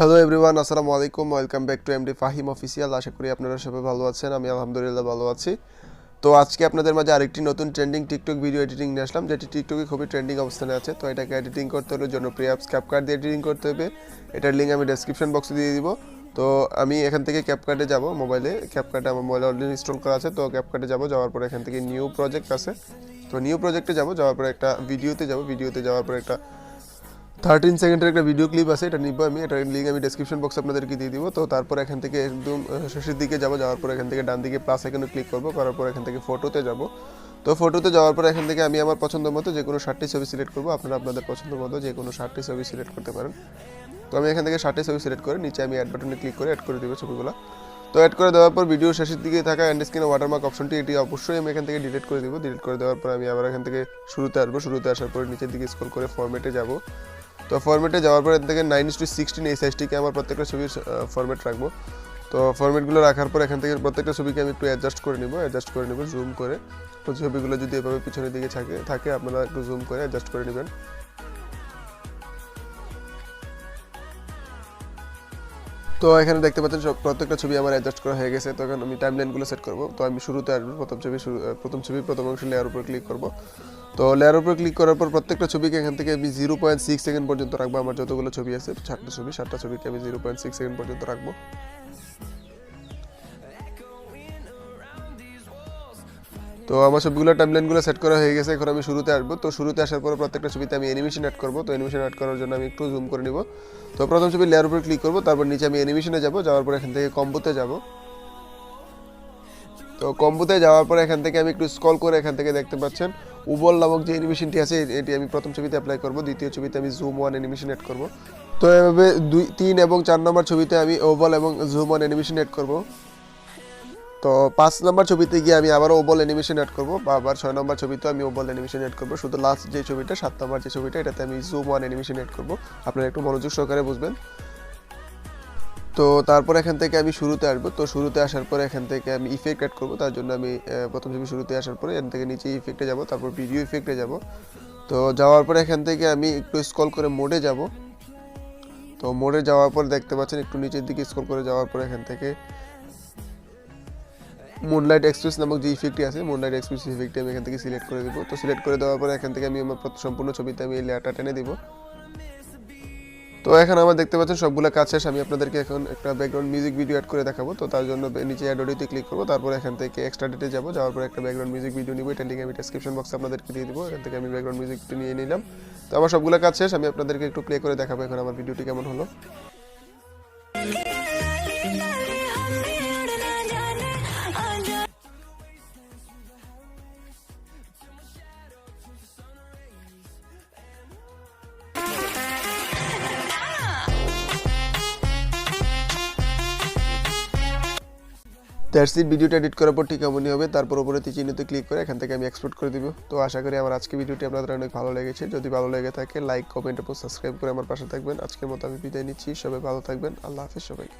Hello everyone, আসসালামু আলাইকুম। Welcome back to MD Fahim official. আশা করি আপনারা সবাই ভালো আছেন। আমি আলহামদুলিল্লাহ ভালো আছি। তো আজকে আপনাদের মাঝে আরেকটি নতুন ট্রেন্ডিং টিকটক ভিডিও এডিটিং নিয়ে আসলাম, যেটি টিকটকে খুবই ট্রেন্ডিং অবস্থানে আছে। তো এটাকে এডিটিং করতে হলে জনপ্রিয় অ্যাপস ক্যাপকাট দিয়ে এডিটিং করতে হবে। এটার লিঙ্ক আমি ডেসক্রিপশন বক্সে দিয়ে দিব। তো আমি এখান থেকে ক্যাপকাটে যাব, মোবাইলে ক্যাপকাটে আমার মোবাইলে অলরেডি ইনস্টল করা আছে। তো ক্যাপকাটে যাব, যাওয়ার পরে এখান থেকে নিউ প্রজেক্ট আছে, তো নিউ প্রজেক্টে যাব। যাওয়ার পরে একটা ভিডিওতে যাব, ভিডিওতে যাওয়ার পরে একটা 13 সেকেন্ডের একটা ভিডিও ক্লিপ আছে, এটা নিব আমি। এটার লিঙ্ক আমি ডেসক্রিপশন বক্সে আপনাদেরকে দিয়ে দিব। তো তারপর এখান থেকে একদম শেষের দিকে যাব, যাওয়ার পর এখান থেকে ডান দিকে প্লাস আইকনে ক্লিক করব, করার পর এখান থেকে ফটোতে যাব। তো ফটোতে যাওয়ার পর এখান থেকে আমি আমার পছন্দ মতো যে কোনো 60টি ছবি সিলেক্ট করব। আপনারা আপনাদের পছন্দ মতো যে কোনো 60টি ছবি সিলেক্ট করতে পারেন। তো আমি এখান থেকে 60টি ছবি সিলেক্ট করে নিচে আমি অ্যাড বাটনে ক্লিক করে অ্যাড করে দিব ছবিগুলো। তো অ্যাড করে দেওয়ার পর ভিডিও শেষের দিকে থাকা এন্ড স্ক্রিনে ওয়াটারমার্ক অপশনটি, এটি অবশ্যই আমি এখান থেকে ডিলিট করে দিব। ডিলিট করে দেওয়ার পর আমি আবার এখান থেকে শুরুতে আসবো। শুরুতে আসার পর নিচের দিকে স্ক্রল করে ফরম্যাটে যাব। তো ফরম্যাটে যাওয়ার পর এখান থেকে 9:16 এই সাইজটিকে আমার প্রত্যেকটা ছবির ফরম্যাট রাখবো। তো ফরম্যাটগুলো রাখার পর এখান থেকে প্রত্যেকটা ছবিকে আমি একটু অ্যাডজাস্ট করে নিব জুম করে। তো ছবিগুলো যদি এভাবে পিছনের দিকে থাকে আপনারা একটু জুম করে অ্যাডজাস্ট করে নেবেন। তো এখানে দেখতে পাচ্ছেন প্রত্যেকটা ছবি আমার অ্যাডজাস্ট করা হয়ে গেছে। তো এখন আমি টাইমলাইনগুলো সেট করব। তো আমি শুরুতে আসবো, প্রথম ছবি প্রথম অংশ লেয়ার উপর ক্লিক করব। তো লেয়ার উপর ক্লিক করার পর প্রত্যেকটা ছবিকে এখান থেকে আমি 0.6 সেকেন্ড পর্যন্ত রাখবো। আমার যতগুলো ছবি আছে 7টা ছবিকে আমি 0.6 সেকেন্ড পর্যন্ত রাখবো। তো আমার সবগুলো টাইমলাইনগুলো সেট করা হয়ে গেছে। এখন আমি শুরুতে আসবো। তো শুরুতে আসার পর প্রত্যেকটা ছবিতে আমি অ্যানিমেশন অ্যাড করব। তো অ্যানিমেশন অ্যাড করার জন্য আমি একটু জুম করে নিব। তো প্রথম ছবি লেয়ার উপর ক্লিক করব, তারপর নিচে আমি অ্যানিমেশনে যাব, যাওয়ার পর এখান থেকে কম্বোতে যাব। তো কম্বোতে যাওয়ার পর এখান থেকে আমি একটু স্ক্রল করে এখান থেকে দেখতে পাচ্ছেন উবল নামক যে অ্যানিমেশনটি আছে, এটি আমি প্রথম ছবিতে অ্যাপ্লাই করব। দ্বিতীয় ছবিতে আমি জুম ওয়ান অ্যানিমেশন অ্যাড করব। তো এভাবে 2, 3 এবং 4 নম্বর ছবিতে আমি ওভাল এবং জুম ওয়ান অ্যানিমেশন অ্যাড করব। তো 5 নম্বর ছবিতে গিয়ে আমি আবারও ওভাল অ্যানিমেশন অ্যাড করব, বা আবার 6 নম্বর ছবিতে আমি ওভাল অ্যানিমেশন অ্যাড করব। শুধু লাস্ট যে ছবিটা 7 নম্বর যে ছবিটা, এটাতে আমি জুম ওয়ান অ্যানিমেশন অ্যাড করব। আপনারা একটু মনোযোগ সহকারে বুঝবেন। তো তারপর এখান থেকে আমি শুরুতে আসবো। তো শুরুতে আসার পরে এখান থেকে আমি ইফেক্ট অ্যাড করবো। তার জন্য আমি প্রথম ছবি শুরুতে আসার পরে এখান থেকে নিচে ইফেক্টে যাব, তারপর ভিডিও ইফেক্টে যাব। তো যাওয়ার পরে এখান থেকে আমি একটু স্ক্রল করে মোডে যাব। তো মোডে যাওয়ার পর দেখতে পাচ্ছেন একটু নিচের দিকে স্ক্রল করে যাওয়ার পর এখান থেকে মুনলাইট এক্সপ্রেস নামক যে ইফেক্টটি আছে, মুনলাইট এক্সপ্রেস ইফেক্টটি আমি এখান থেকে সিলেক্ট করে দেবো। তো সিলেক্ট করে দেওয়ার পরে এখান থেকে আমি আমার সম্পূর্ণ ছবিতে আমি এই লেয়ারটা টেনে দিব। তো এখন আমার দেখতে পাচ্ছেন সবগুলো কাজ শেষ। আমি আপনাদেরকে এখন একটা ব্যাকগ্রাউন্ড মিউজিক ভিডিও অ্যাড করে দেখাবো। তো তার জন্য নিচে অ্যাড অডিওতে ক্লিক করবো, তারপর এখান থেকে এক্সট্রা ডেটে যাবো। যাওয়ার পর একটা ব্যাকগ্রাউন্ড মিউজিক ভিডিও নিব, এটা লিঙ্ক আমি ডেসক্রিপশন বক্সে আপনাদেরকে দিয়ে দিব। এখান থেকে আমি ব্যাকগ্রাউন্ড মিউজিকটি নিয়ে নিলাম। তো আমার সবগুলো কাজ শেষ। আমি আপনাদেরকে একটু প্লে করে দেখাবো এখন আমার ভিডিওটি কেমন হলো। That's it. ভিডিওটা এডিট করার পর ঠিক এমনই হবে। তারপর উপরে চিহ্নতে ক্লিক করে এখান থেকে আমি এক্সপোর্ট করে দিব। তো আশা করি আমার আজকে ভিডিওটি আপনাদের অনেক ভালো লেগেছে। যদি ভালো লেগে থাকে লাইক, কমেন্ট এবং সাবস্ক্রাইব করে আমার পাশে থাকবেন। আজকের মতো আমি বিদায় নিচ্ছি। সবাই ভালো থাকবেন। আল্লাহ হাফেজ সবাইকে।